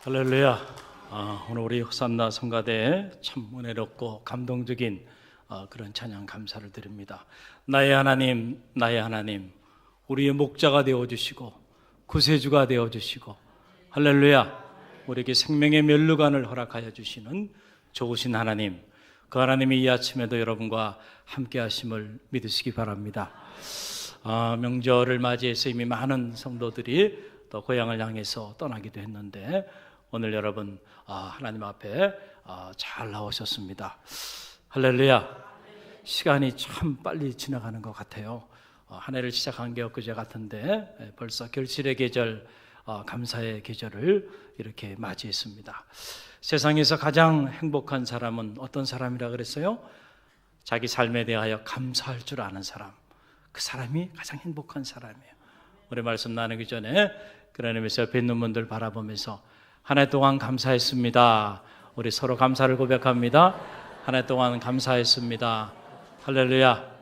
할렐루야. 오늘 우리 호산나 성가대에 참 은혜롭고 감동적인 그런 찬양 감사를 드립니다. 나의 하나님, 나의 하나님, 우리의 목자가 되어주시고 구세주가 되어주시고, 할렐루야, 우리에게 생명의 면류관을 허락하여 주시는 좋으신 하나님, 그 하나님이 이 아침에도 여러분과 함께 하심을 믿으시기 바랍니다. 명절을 맞이해서 이미 많은 성도들이 또 고향을 향해서 떠나기도 했는데, 오늘 여러분 하나님 앞에 잘 나오셨습니다. 할렐루야. 시간이 참 빨리 지나가는 것 같아요. 한 해를 시작한 게 엊그제 같은데 벌써 결실의 계절, 감사의 계절을 이렇게 맞이했습니다. 세상에서 가장 행복한 사람은 어떤 사람이라 그랬어요? 자기 삶에 대하여 감사할 줄 아는 사람, 그 사람이 가장 행복한 사람이에요. 우리 말씀 나누기 전에 그런 의미에서 옆에 있는 분들 바라보면서 한 해 동안 감사했습니다. 우리 서로 감사를 고백합니다. 한 해 동안 감사했습니다. 할렐루야.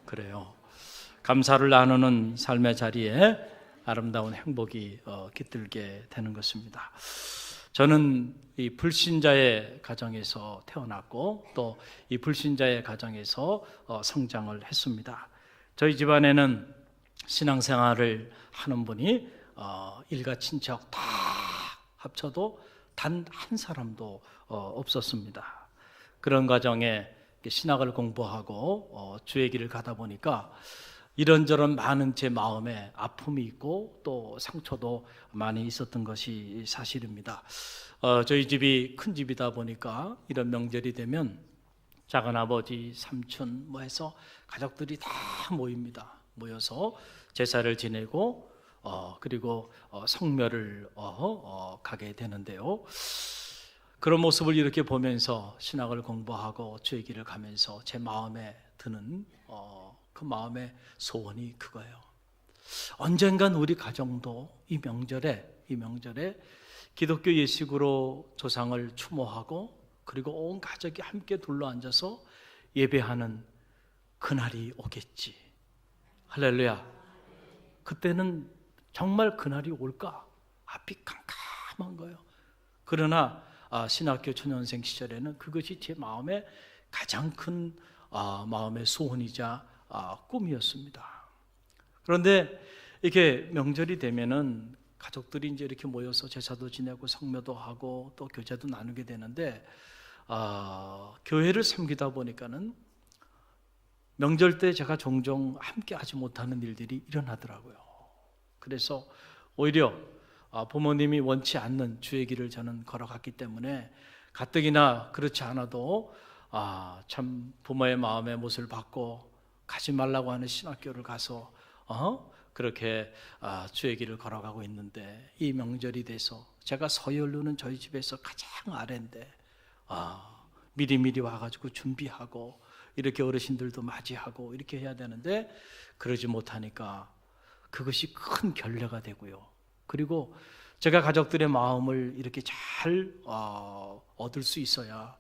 그래요. 감사를 나누는 삶의 자리에 아름다운 행복이 깃들게 되는 것입니다. 저는 이 불신자의 가정에서 태어났고 또 이 불신자의 가정에서 성장을 했습니다. 저희 집안에는 신앙생활을 하는 분이 일가 친척 다 합쳐도 단 한 사람도 없었습니다. 그런 과정에 신학을 공부하고 주의 길을 가다 보니까 이런저런 많은 제 마음에 아픔이 있고 또 상처도 많이 있었던 것이 사실입니다. 저희 집이 큰 집이다 보니까 이런 명절이 되면 작은아버지, 삼촌 해서 가족들이 다 모입니다. 모여서 제사를 지내고 그리고 성묘를 가게 되는데요. 그런 모습을 이렇게 보면서 신학을 공부하고 주의 길을 가면서 제 마음에 드는 그 마음의 소원이 그거예요. 언젠간 우리 가정도 이 명절에 기독교 예식으로 조상을 추모하고 그리고 온 가족이 함께 둘러앉아서 예배하는 그날이 오겠지. 할렐루야. 그때는 정말 그날이 올까? 앞이 캄캄한 거예요. 그러나 신학교 초년생 시절에는 그것이 제 마음의 가장 큰 마음의 소원이자 꿈이었습니다. 그런데 이렇게 명절이 되면은 가족들이 이제 이렇게 모여서 제사도 지내고 성묘도 하고 또 교제도 나누게 되는데 교회를 섬기다 보니까는 명절 때 제가 종종 함께 하지 못하는 일들이 일어나더라고요. 그래서 오히려 부모님이 원치 않는 주의 길을 저는 걸어갔기 때문에 가뜩이나 그렇지 않아도 참 부모의 마음의 못을 받고 가지 말라고 하는 신학교를 가서 그렇게 주의 길을 걸어가고 있는데 이 명절이 돼서 제가 서열로는 저희 집에서 가장 아래인데 미리미리 와가지고 준비하고 이렇게 어르신들도 맞이하고 이렇게 해야 되는데 그러지 못하니까 그것이 큰 결례가 되고요. 그리고 제가 가족들의 마음을 이렇게 잘 얻을 수 있어야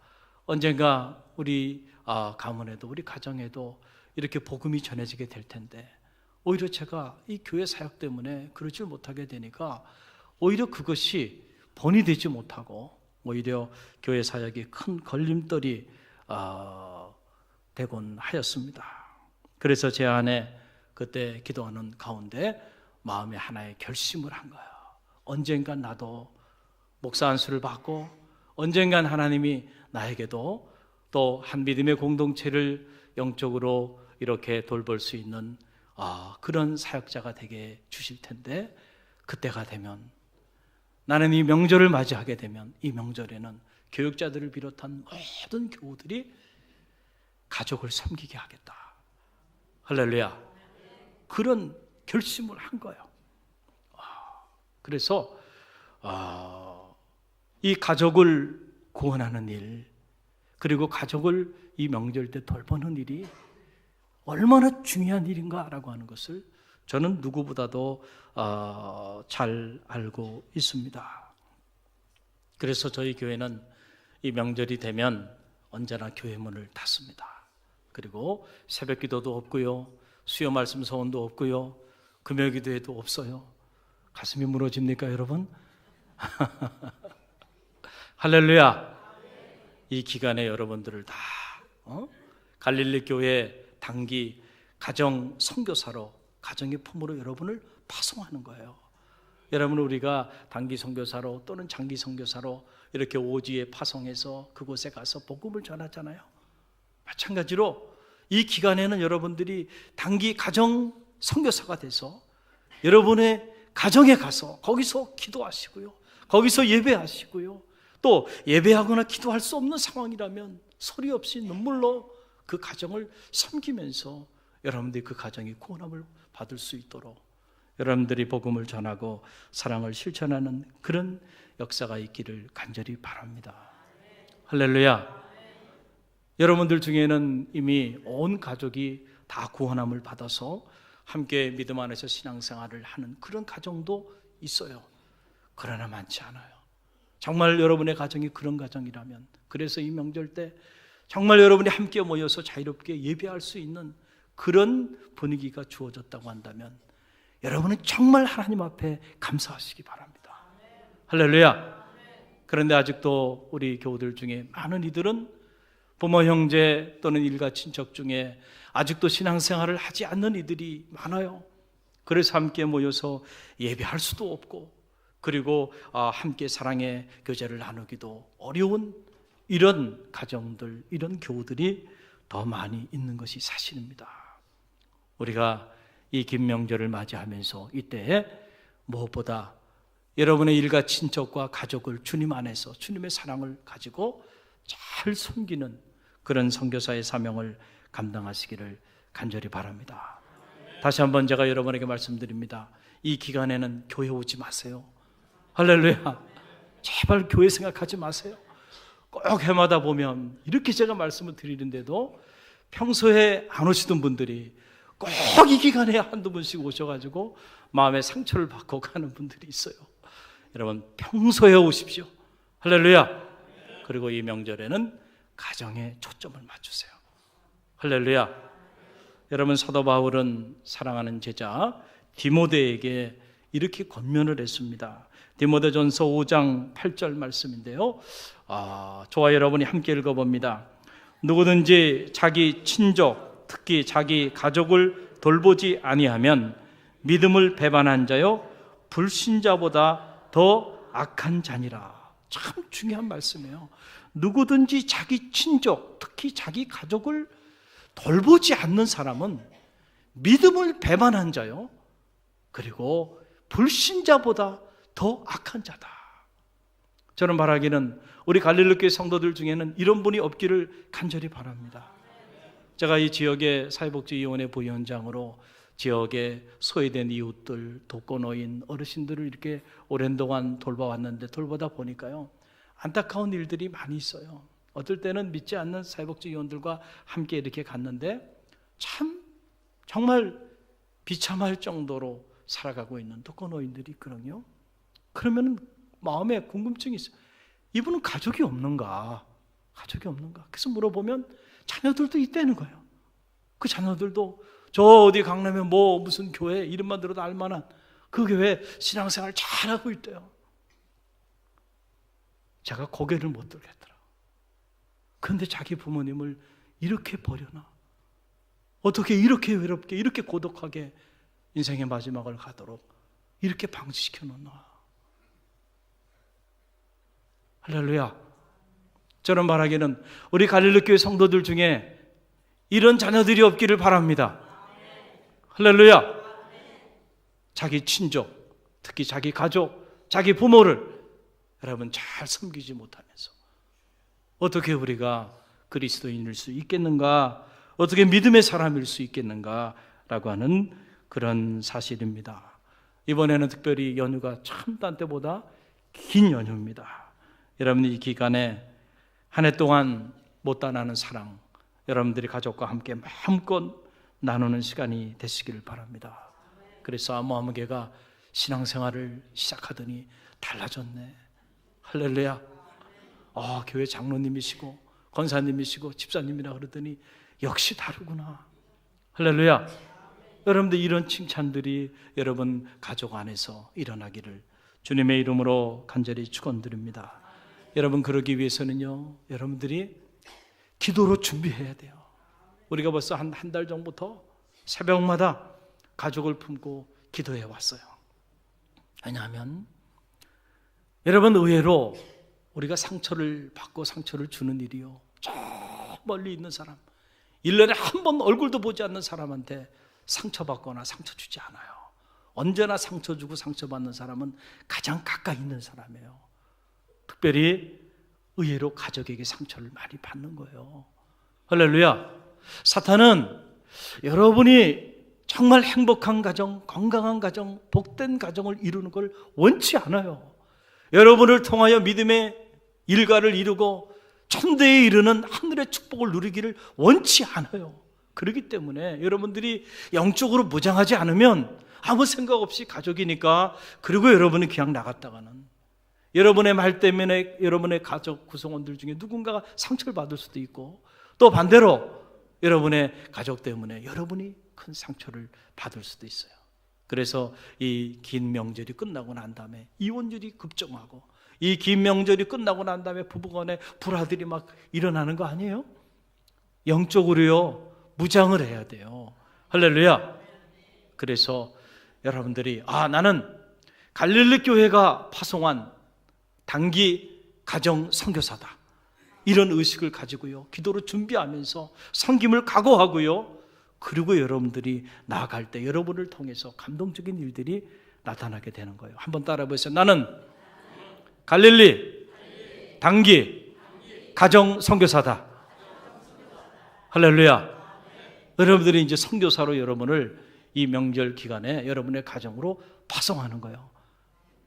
언젠가 우리 가문에도 우리 가정에도 이렇게 복음이 전해지게 될 텐데 오히려 제가 이 교회 사역 때문에 그러지 못하게 되니까 오히려 그것이 본이 되지 못하고 오히려 교회 사역이 큰 걸림돌이 되곤 하였습니다. 그래서 제 안에 그때 기도하는 가운데 마음에 하나의 결심을 한 거예요. 언젠간 나도 목사 안수를 받고 언젠간 하나님이 나에게도 또 한 믿음의 공동체를 영적으로 이렇게 돌볼 수 있는 그런 사역자가 되게 주실 텐데 그때가 되면 나는 이 명절을 맞이하게 되면 이 명절에는 교육자들을 비롯한 모든 교우들이 가족을 섬기게 하겠다. 할렐루야. 그런 결심을 한 거예요. 그래서 이 가족을 구원하는 일 그리고 가족을 이 명절 때 돌보는 일이 얼마나 중요한 일인가라고 하는 것을 저는 누구보다도 잘 알고 있습니다. 그래서 저희 교회는 이 명절이 되면 언제나 교회 문을 닫습니다. 그리고 새벽 기도도 없고요, 수요 말씀 서원도 없고요, 금요 기도회도 없어요. 가슴이 무너집니까 여러분? 할렐루야. 이 기간에 여러분들을 다 갈릴리 교회 단기 가정 선교사로, 가정의 품으로 여러분을 파송하는 거예요. 여러분, 우리가 단기 선교사로 또는 장기 선교사로 이렇게 오지에 파송해서 그곳에 가서 복음을 전하잖아요. 마찬가지로 이 기간에는 여러분들이 단기 가정 선교사가 돼서 여러분의 가정에 가서 거기서 기도하시고요, 거기서 예배하시고요, 또 예배하거나 기도할 수 없는 상황이라면 소리 없이 눈물로 그 가정을 섬기면서 여러분들이 그 가정이 구원함을 받을 수 있도록 여러분들이 복음을 전하고 사랑을 실천하는 그런 역사가 있기를 간절히 바랍니다. 할렐루야. 여러분들 중에는 이미 온 가족이 다 구원함을 받아서 함께 믿음 안에서 신앙생활을 하는 그런 가정도 있어요. 그러나 많지 않아요. 정말 여러분의 가정이 그런 가정이라면, 그래서 이 명절 때 정말 여러분이 함께 모여서 자유롭게 예배할 수 있는 그런 분위기가 주어졌다고 한다면 여러분은 정말 하나님 앞에 감사하시기 바랍니다. 할렐루야. 그런데 아직도 우리 교우들 중에 많은 이들은 부모, 형제 또는 일가 친척 중에 아직도 신앙생활을 하지 않는 이들이 많아요. 그래서 함께 모여서 예배할 수도 없고, 그리고 함께 사랑의 교제를 나누기도 어려운 이런 가정들, 이런 교우들이 더 많이 있는 것이 사실입니다. 우리가 이 긴 명절을 맞이하면서 이때에 무엇보다 여러분의 일가 친척과 가족을 주님 안에서 주님의 사랑을 가지고 잘 섬기는 그런 선교사의 사명을 감당하시기를 간절히 바랍니다. 다시 한번 제가 여러분에게 말씀드립니다. 이 기간에는 교회 오지 마세요. 할렐루야. 제발 교회 생각하지 마세요. 꼭 해마다 보면 이렇게 제가 말씀을 드리는데도 평소에 안 오시던 분들이 꼭 이 기간에 한두 분씩 오셔가지고 마음의 상처를 받고 가는 분들이 있어요. 여러분, 평소에 오십시오. 할렐루야. 그리고 이 명절에는 가정에 초점을 맞추세요. 할렐루야. 여러분, 사도 바울은 사랑하는 제자 디모데에게 이렇게 권면을 했습니다. 디모데전서 5장 8절 말씀인데요, 저와 여러분이 함께 읽어봅니다. 누구든지 자기 친족, 특히 자기 가족을 돌보지 아니하면 믿음을 배반한 자요 불신자보다 더 악한 자니라. 참 중요한 말씀이에요. 누구든지 자기 친족, 특히 자기 가족을 돌보지 않는 사람은 믿음을 배반한 자요, 그리고 불신자보다 더 악한 자다. 저는 말하기는 우리 갈릴리교회 성도들 중에는 이런 분이 없기를 간절히 바랍니다. 제가 이 지역의 사회복지위원회 부위원장으로 지역의 소외된 이웃들, 독거노인, 어르신들을 이렇게 오랜 동안 돌봐왔는데, 돌보다 보니까요, 안타까운 일들이 많이 있어요. 어떨 때는 믿지 않는 사회복지위원들과 함께 이렇게 갔는데 참 정말 비참할 정도로 살아가고 있는 독거노인들이 있거든요. 그러면 마음에 궁금증이 있어요. 이분은 가족이 없는가? 가족이 없는가? 그래서 물어보면 자녀들도 있다는 거예요. 그 자녀들도 저 어디 강남에 무슨 교회 이름만 들어도 알만한 그 교회 신앙생활 잘하고 있대요. 제가 고개를 못 들겠더라고요. 그런데 자기 부모님을 이렇게 버려나? 어떻게 이렇게 외롭게, 이렇게 고독하게 인생의 마지막을 가도록 이렇게 방치시켜 놓나? 할렐루야. 저는 말하기는 우리 갈릴리교회 성도들 중에 이런 자녀들이 없기를 바랍니다. 할렐루야. 자기 친족, 특히 자기 가족, 자기 부모를 여러분 잘 섬기지 못하면서 어떻게 우리가 그리스도인일 수 있겠는가, 어떻게 믿음의 사람일 수 있겠는가라고 하는 그런 사실입니다. 이번에는 특별히 연휴가 참 딴 때보다 긴 연휴입니다. 여러분이 이 기간에 한 해 동안 못 다 나눈 사랑, 여러분들이 가족과 함께 마음껏 나누는 시간이 되시기를 바랍니다. 그래서 아무개가 신앙생활을 시작하더니 달라졌네. 할렐루야. 교회 장로님이시고 권사님이시고 집사님이라 그러더니 역시 다르구나. 할렐루야. 여러분들 이런 칭찬들이 여러분 가족 안에서 일어나기를 주님의 이름으로 간절히 축원드립니다. 여러분, 그러기 위해서는요, 여러분들이 기도로 준비해야 돼요. 우리가 벌써 한 달 전부터 새벽마다 가족을 품고 기도해 왔어요. 왜냐하면 여러분, 의외로 우리가 상처를 받고 상처를 주는 일이요, 저 멀리 있는 사람, 1년에 한 번 얼굴도 보지 않는 사람한테 상처받거나 상처 주지 않아요. 언제나 상처 주고 상처받는 사람은 가장 가까이 있는 사람이에요. 특별히 의외로 가족에게 상처를 많이 받는 거예요. 할렐루야. 사탄은 여러분이 정말 행복한 가정, 건강한 가정, 복된 가정을 이루는 걸 원치 않아요. 여러분을 통하여 믿음의 일가를 이루고 천대에 이르는 하늘의 축복을 누리기를 원치 않아요. 그렇기 때문에 여러분들이 영적으로 무장하지 않으면 아무 생각 없이 가족이니까, 그리고 여러분이 그냥 나갔다가는 여러분의 말 때문에 여러분의 가족 구성원들 중에 누군가가 상처를 받을 수도 있고, 또 반대로 여러분의 가족 때문에 여러분이 큰 상처를 받을 수도 있어요. 그래서 이 긴 명절이 끝나고 난 다음에 이혼율이 급증하고, 이 긴 명절이 끝나고 난 다음에 부부간에 불화들이 막 일어나는 거 아니에요? 영적으로요, 무장을 해야 돼요. 할렐루야. 그래서 여러분들이 나는 갈릴리 교회가 파송한 단기 가정 선교사다, 이런 의식을 가지고요, 기도로 준비하면서 섬김을 각오하고요, 그리고 여러분들이 나아갈 때 여러분을 통해서 감동적인 일들이 나타나게 되는 거예요. 한번 따라 보세요. 나는 갈릴리 단기 가정 선교사다. 할렐루야. 여러분들이 이제 선교사로 여러분을 이 명절 기간에 여러분의 가정으로 파송하는 거예요.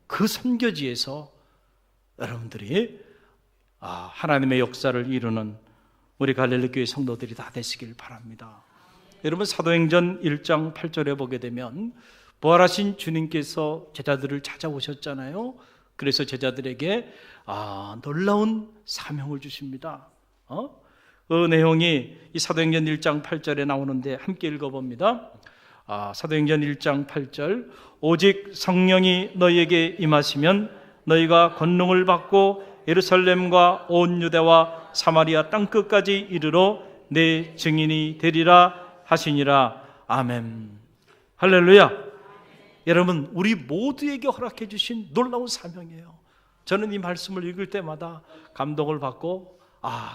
그 선교지에서 여러분들이 하나님의 역사를 이루는 우리 갈릴리 교회 성도들이 다 되시길 바랍니다. 여러분, 사도행전 1장 8절에 보게 되면 부활하신 주님께서 제자들을 찾아오셨잖아요. 그래서 제자들에게 놀라운 사명을 주십니다. 그 내용이 이 사도행전 1장 8절에 나오는데 함께 읽어봅니다. 사도행전 1장 8절, 오직 성령이 너희에게 임하시면 너희가 권능을 받고 예루살렘과 온 유대와 사마리아 땅끝까지 이르러 내 증인이 되리라 하시니라. 아멘. 할렐루야. 여러분, 우리 모두에게 허락해 주신 놀라운 사명이에요. 저는 이 말씀을 읽을 때마다 감동을 받고,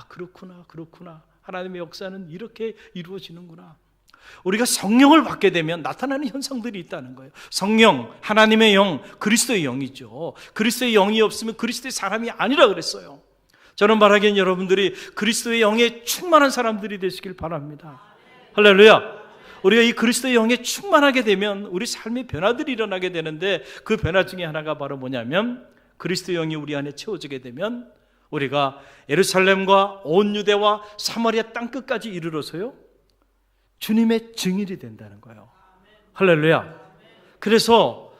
그렇구나. 하나님의 역사는 이렇게 이루어지는구나. 우리가 성령을 받게 되면 나타나는 현상들이 있다는 거예요. 성령, 하나님의 영, 그리스도의 영이죠. 그리스도의 영이 없으면 그리스도의 사람이 아니라 그랬어요. 저는 바라기엔 여러분들이 그리스도의 영에 충만한 사람들이 되시길 바랍니다. 할렐루야. 우리가 이 그리스도의 영에 충만하게 되면 우리 삶의 변화들이 일어나게 되는데, 그 변화 중에 하나가 바로 뭐냐면, 그리스도의 영이 우리 안에 채워지게 되면 우리가 예루살렘과 온 유대와 사마리아 땅끝까지 이르러서요, 주님의 증인이 된다는 거예요. 할렐루야. 그래서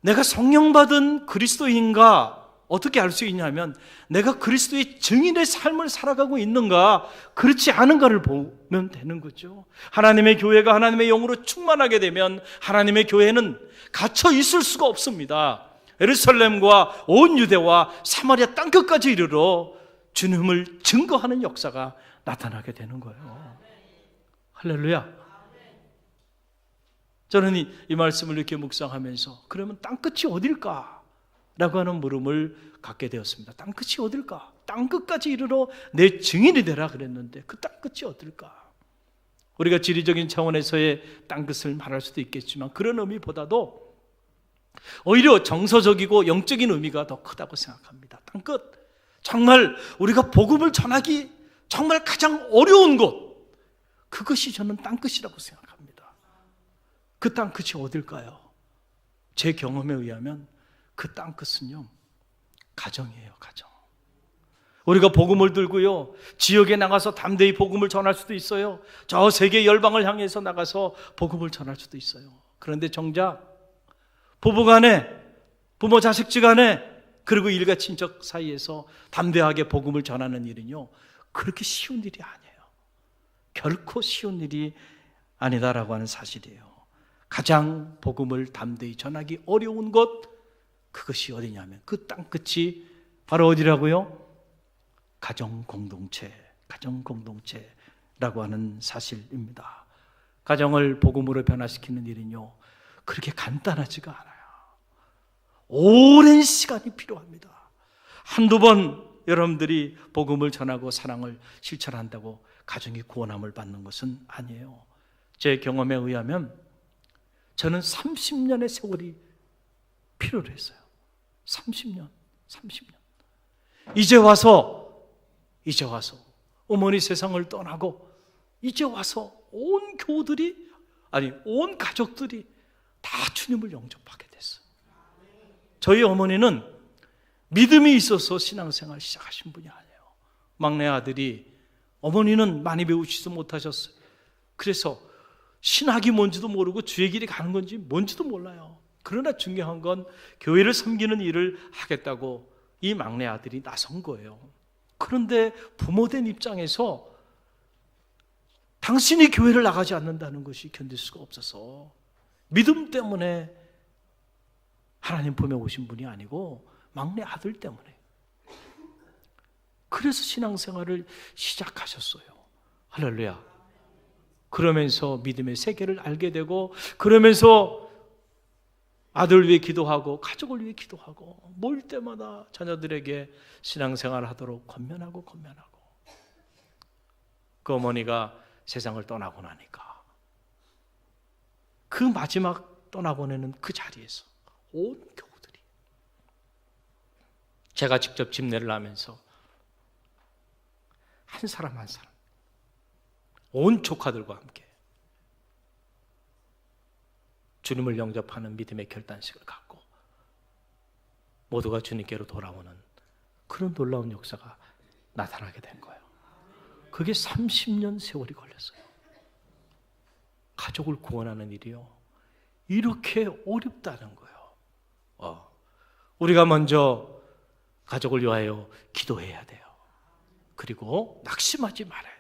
내가 성령 받은 그리스도인가 어떻게 알 수 있냐면, 내가 그리스도의 증인의 삶을 살아가고 있는가, 그렇지 않은가를 보면 되는 거죠. 하나님의 교회가 하나님의 영으로 충만하게 되면 하나님의 교회는 갇혀 있을 수가 없습니다. 예루살렘과 온 유대와 사마리아 땅끝까지 이르러 주님을 증거하는 역사가 나타나게 되는 거예요. 할렐루야. 저는 이 말씀을 이렇게 묵상하면서, 그러면 땅끝이 어딜까? 라고 하는 물음을 갖게 되었습니다. 땅끝이 어딜까? 땅끝까지 이르러 내 증인이 되라 그랬는데 그 땅끝이 어딜까? 우리가 지리적인 차원에서의 땅끝을 말할 수도 있겠지만, 그런 의미보다도 오히려 정서적이고 영적인 의미가 더 크다고 생각합니다. 땅끝, 정말 우리가 복음을 전하기 정말 가장 어려운 곳, 그것이 저는 땅끝이라고 생각합니다. 그 땅끝이 어딜까요? 제 경험에 의하면 그 땅끝은요, 가정이에요. 가정. 우리가 복음을 들고요, 지역에 나가서 담대히 복음을 전할 수도 있어요. 저 세계 열방을 향해서 나가서 복음을 전할 수도 있어요. 그런데 정작 부부간에, 부모 자식지간에, 그리고 일가 친척 사이에서 담대하게 복음을 전하는 일은요, 그렇게 쉬운 일이 아니에요. 결코 쉬운 일이 아니다라고 하는 사실이에요. 가장 복음을 담대히 전하기 어려운 곳, 그것이 어디냐면 그 땅끝이 바로 어디라고요? 가정공동체라고 하는 사실입니다. 가정을 복음으로 변화시키는 일은요, 그렇게 간단하지가 않아요. 오랜 시간이 필요합니다. 한두 번 여러분들이 복음을 전하고 사랑을 실천한다고 가정이 구원함을 받는 것은 아니에요. 제 경험에 의하면 저는 30년의 세월이 필요로 했어요. 30년. 이제 와서 어머니 세상을 떠나고 이제 와서 온 교우들이, 온 가족들이 다 주님을 영접하게 됐어요. 저희 어머니는 믿음이 있어서 신앙생활 시작하신 분이 아니에요. 막내 아들이, 어머니는 많이 배우지도 못하셨어요. 그래서 신학이 뭔지도 모르고 주의 길이 가는 건지 뭔지도 몰라요. 그러나 중요한 건 교회를 섬기는 일을 하겠다고 이 막내 아들이 나선 거예요. 그런데 부모된 입장에서 당신이 교회를 나가지 않는다는 것이 견딜 수가 없어서 믿음 때문에 하나님 품에 오신 분이 아니고 막내 아들 때문에, 그래서 신앙생활을 시작하셨어요. 할렐루야. 그러면서 믿음의 세계를 알게 되고, 그러면서 아들 위해 기도하고 가족을 위해 기도하고 모일 때마다 자녀들에게 신앙생활을 하도록 권면하고 그 어머니가 세상을 떠나고 나니까 그 마지막 떠나보내는 그 자리에서 온 교우들이, 제가 직접 집례를 하면서 한 사람 한 사람, 온 조카들과 함께 주님을 영접하는 믿음의 결단식을 갖고 모두가 주님께로 돌아오는 그런 놀라운 역사가 나타나게 된 거예요. 그게 30년 세월이 걸렸어요. 가족을 구원하는 일이요, 이렇게 어렵다는 거예요. 우리가 먼저 가족을 위하여 기도해야 돼요. 그리고 낙심하지 말아요.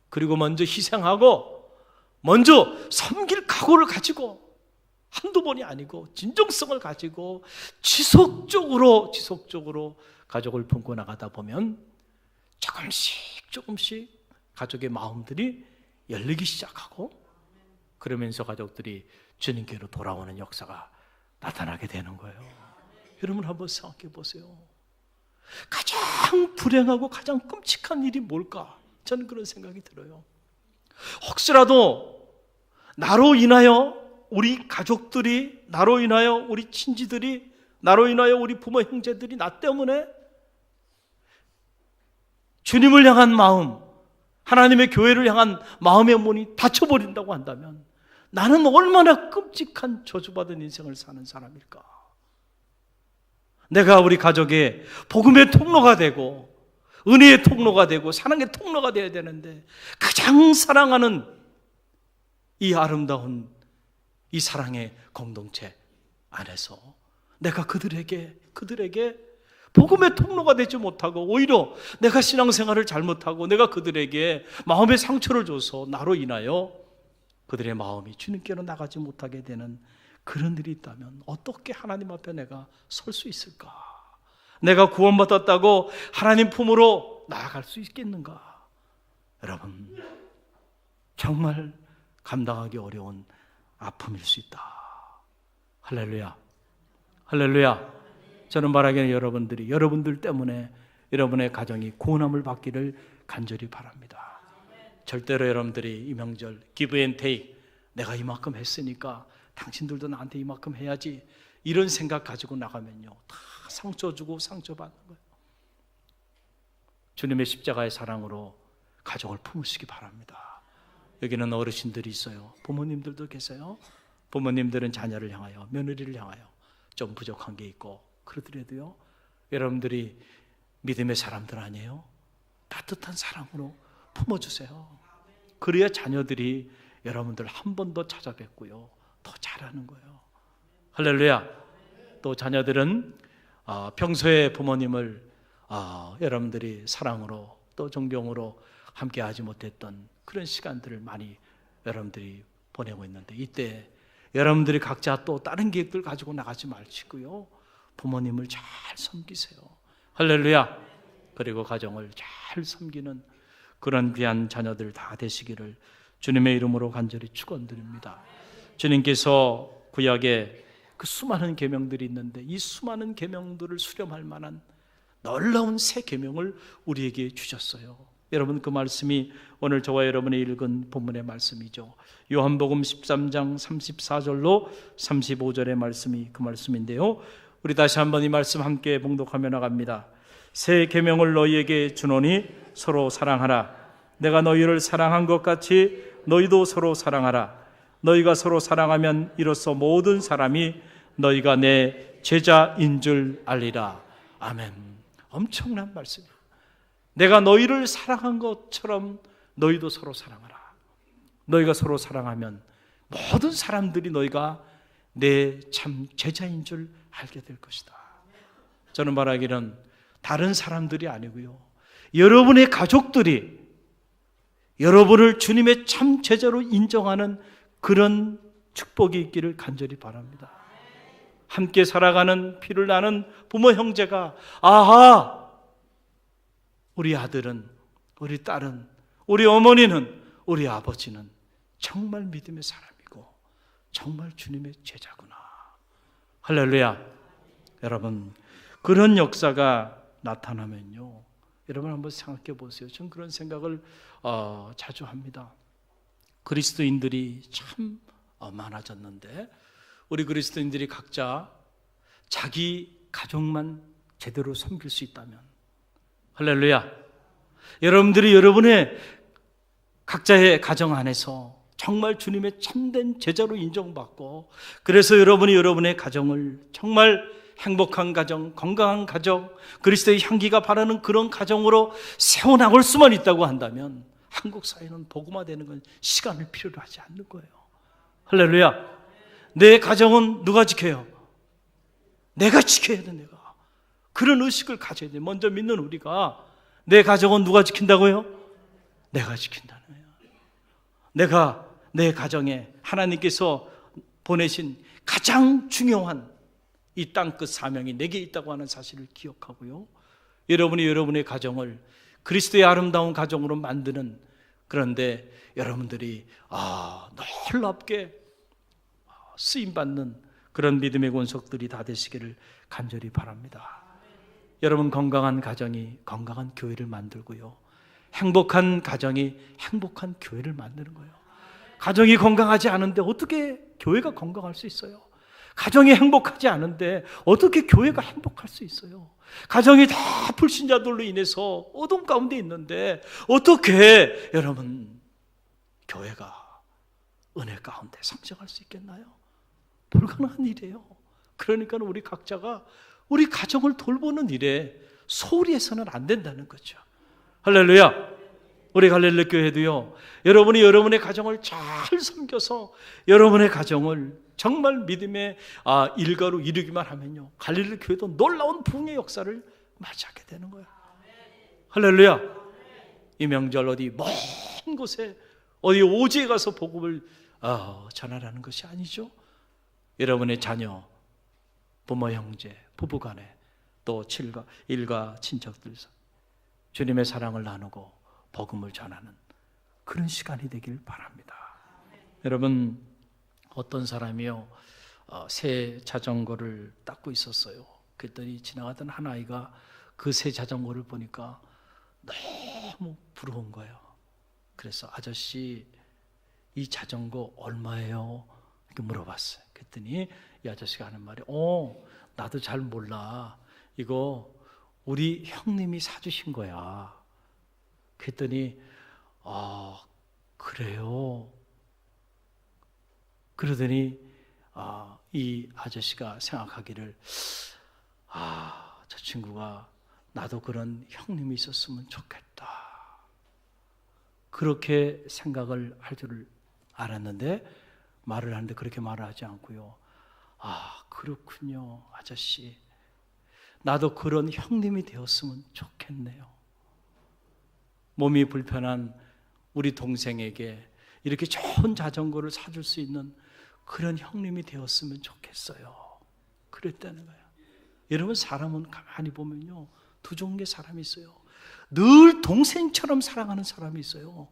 그리고 먼저 희생하고 먼저 섬길 각오를 가지고, 한두 번이 아니고 진정성을 가지고 지속적으로 가족을 품고 나가다 보면 조금씩 가족의 마음들이 열리기 시작하고, 그러면서 가족들이 주님께로 돌아오는 역사가 나타나게 되는 거예요. 여러분 한번 생각해 보세요. 가장 불행하고 가장 끔찍한 일이 뭘까? 저는 그런 생각이 들어요. 혹시라도 나로 인하여 우리 가족들이, 나로 인하여 우리 친지들이, 나로 인하여 우리 부모 형제들이 나 때문에 주님을 향한 마음, 하나님의 교회를 향한 마음의 문이 닫혀버린다고 한다면 나는 얼마나 끔찍한 저주받은 인생을 사는 사람일까? 내가 우리 가족의 복음의 통로가 되고 은혜의 통로가 되고 사랑의 통로가 되어야 되는데, 가장 사랑하는 이 아름다운 이 사랑의 공동체 안에서 내가 그들에게 복음의 통로가 되지 못하고, 오히려 내가 신앙생활을 잘못하고 내가 그들에게 마음의 상처를 줘서 나로 인하여 그들의 마음이 주님께로 나가지 못하게 되는 그런 일이 있다면 어떻게 하나님 앞에 내가 설 수 있을까? 내가 구원받았다고 하나님 품으로 나아갈 수 있겠는가? 여러분, 정말 감당하기 어려운 아픔일 수 있다. 할렐루야. 저는 말하기는 여러분들 때문에 여러분의 가정이 구원함을 받기를 간절히 바랍니다. 절대로 여러분들이 이 명절 give and take, 내가 이만큼 했으니까 당신들도 나한테 이만큼 해야지, 이런 생각 가지고 나가면요, 다 상처 주고 상처받는 거예요. 주님의 십자가의 사랑으로 가족을 품으시기 바랍니다. 여기는 어르신들이 있어요. 부모님들도 계세요. 부모님들은 자녀를 향하여, 며느리를 향하여 좀 부족한 게 있고, 그러더라도요, 여러분들이 믿음의 사람들 아니에요? 따뜻한 사랑으로 품어주세요. 그래야 자녀들이 여러분들 한 번 더 찾아뵙고요, 더 잘하는 거예요. 할렐루야. 또 자녀들은 평소에 부모님을 여러분들이 사랑으로 또 존경으로 함께 하지 못했던 그런 시간들을 많이 여러분들이 보내고 있는데, 이때 여러분들이 각자 또 다른 계획들 가지고 나가지 마시고요, 부모님을 잘 섬기세요. 할렐루야. 그리고 가정을 잘 섬기는 그런 귀한 자녀들 다 되시기를 주님의 이름으로 간절히 축원드립니다. 주님께서 구약에 그 수많은 계명들이 있는데 이 수많은 계명들을 수렴할 만한 놀라운 새 계명을 우리에게 주셨어요. 여러분, 그 말씀이 오늘 저와 여러분이 읽은 본문의 말씀이죠. 요한복음 13장 34절로 35절의 말씀이 그 말씀인데요, 우리 다시 한번 이 말씀 함께 봉독하며 나갑니다. 새 계명을 너희에게 주노니 서로 사랑하라. 내가 너희를 사랑한 것 같이 너희도 서로 사랑하라. 너희가 서로 사랑하면 이로써 모든 사람이 너희가 내 제자인 줄 알리라. 아멘. 엄청난 말씀이에요. 내가 너희를 사랑한 것처럼 너희도 서로 사랑하라. 너희가 서로 사랑하면 모든 사람들이 너희가 내 참 제자인 줄 알게 될 것이다. 저는 말하기는 다른 사람들이 아니고요, 여러분의 가족들이 여러분을 주님의 참 제자로 인정하는 그런 축복이 있기를 간절히 바랍니다. 함께 살아가는 피를 나는 부모 형제가 아하, 우리 아들은, 우리 딸은, 우리 어머니는, 우리 아버지는 정말 믿음의 사람이고 정말 주님의 제자구나. 할렐루야. 여러분, 그런 역사가 나타나면요, 여러분 한번 생각해 보세요. 저는 그런 생각을 자주 합니다. 그리스도인들이 참 많아졌는데 우리 그리스도인들이 각자 자기 가족만 제대로 섬길 수 있다면, 할렐루야, 여러분들이 여러분의 각자의 가정 안에서 정말 주님의 참된 제자로 인정받고, 그래서 여러분이 여러분의 가정을 정말 행복한 가정, 건강한 가정, 그리스도의 향기가 바라는 그런 가정으로 세워나갈 수만 있다고 한다면 한국 사회는 복음화되는 건 시간을 필요로 하지 않는 거예요. 할렐루야. 내 가정은 누가 지켜요? 내가 지켜야 돼. 내가 그런 의식을 가져야 돼. 먼저 믿는 우리가 내 가정은 누가 지킨다고요? 내가 지킨다는 거예요. 내가 내 가정에 하나님께서 보내신 가장 중요한 이 땅끝 사명이 내게 있다고 하는 사실을 기억하고요, 여러분이 여러분의 가정을 그리스도의 아름다운 가정으로 만드는, 그런데 여러분들이 놀랍게 쓰임받는 그런 믿음의 권속들이 다 되시기를 간절히 바랍니다. 여러분, 건강한 가정이 건강한 교회를 만들고요, 행복한 가정이 행복한 교회를 만드는 거예요. 가정이 건강하지 않은데 어떻게 교회가 건강할 수 있어요? 가정이 행복하지 않은데 어떻게 교회가 행복할 수 있어요? 가정이 다 불신자들로 인해서 어둠 가운데 있는데 어떻게 여러분 교회가 은혜 가운데 상승할 수 있겠나요? 불가능한 일이에요. 그러니까 우리 각자가 우리 가정을 돌보는 일에 소홀히 해서는 안 된다는 거죠. 할렐루야. 우리 갈릴리 교회도요, 여러분이 여러분의 가정을 잘 섬겨서 여러분의 가정을 정말 믿음의 일가로 이루기만 하면요, 갈릴리 교회도 놀라운 부흥의 역사를 맞이하게 되는 거예요. 할렐루야. 이 명절 어디 먼 곳에 어디 오지에 가서 복음을 전하라는 것이 아니죠. 여러분의 자녀, 부모 형제, 부부간에 또 일가 친척들 주님의 사랑을 나누고 복음을 전하는 그런 시간이 되길 바랍니다. 여러분, 어떤 사람이요, 새 자전거를 닦고 있었어요. 그랬더니 지나가던 한 아이가 그 새 자전거를 보니까 너무 부러운 거예요. 그래서 아저씨, 이 자전거 얼마예요? 이렇게 물어봤어요. 그랬더니 이 아저씨가 하는 말이 나도 잘 몰라. 이거 우리 형님이 사주신 거야. 그랬더니 그래요? 그러더니 이 아저씨가 생각하기를 저 친구가 나도 그런 형님이 있었으면 좋겠다, 그렇게 생각을 할 줄을 알았는데 말을 하는데 그렇게 말을 하지 않고요, 그렇군요 아저씨, 나도 그런 형님이 되었으면 좋겠네요. 몸이 불편한 우리 동생에게 이렇게 좋은 자전거를 사줄 수 있는 그런 형님이 되었으면 좋겠어요. 그랬다는 거예요. 여러분, 사람은 가만히 보면요, 두 종류의 사람이 있어요. 늘 동생처럼 사랑하는 사람이 있어요.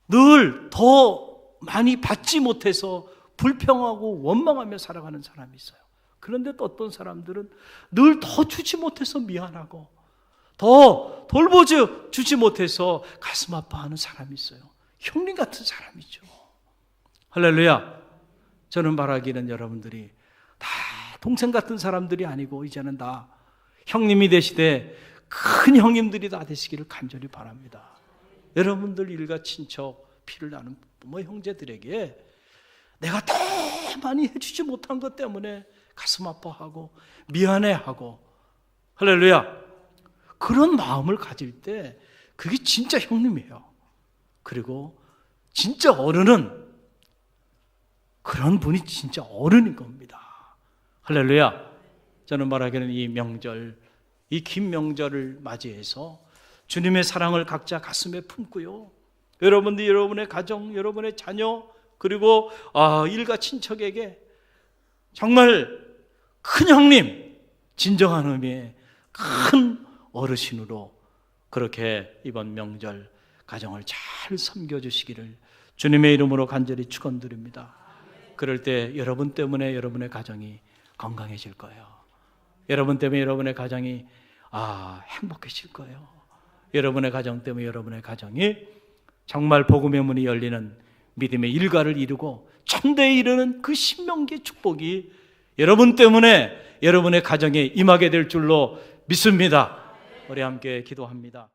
늘 더 많이 받지 못해서 불평하고 원망하며 살아가는 사람이 있어요. 그런데 또 어떤 사람들은 늘 더 주지 못해서 미안하고 더 돌보주지 못해서 가슴 아파하는 사람이 있어요. 형님 같은 사람이죠. 할렐루야. 저는 바라기는 여러분들이 다 동생 같은 사람들이 아니고 이제는 다 형님이 되시되 큰 형님들이 다 되시기를 간절히 바랍니다. 여러분들 일가 친척, 피를 나는 부모 형제들에게 내가 더 많이 해주지 못한 것 때문에 가슴 아파하고 미안해하고, 할렐루야, 그런 마음을 가질 때 그게 진짜 형님이에요. 그리고 진짜 어른은 그런 분이 진짜 어른인 겁니다. 할렐루야. 저는 말하기는 이 명절, 이 긴 명절을 맞이해서 주님의 사랑을 각자 가슴에 품고요, 여러분들, 여러분의 가정, 여러분의 자녀, 그리고 일가 친척에게 정말 큰 형님, 진정한 의미의 큰 어르신으로 그렇게 이번 명절 가정을 잘 섬겨주시기를 주님의 이름으로 간절히 축원드립니다. 그럴 때 여러분 때문에 여러분의 가정이 건강해질 거예요. 여러분 때문에 여러분의 가정이 행복해질 거예요. 여러분의 가정 때문에 여러분의 가정이 정말 복음의 문이 열리는 믿음의 일가를 이루고 천대에 이르는 그 신명기의 축복이 여러분 때문에 여러분의 가정에 임하게 될 줄로 믿습니다. 우리 함께 기도합니다.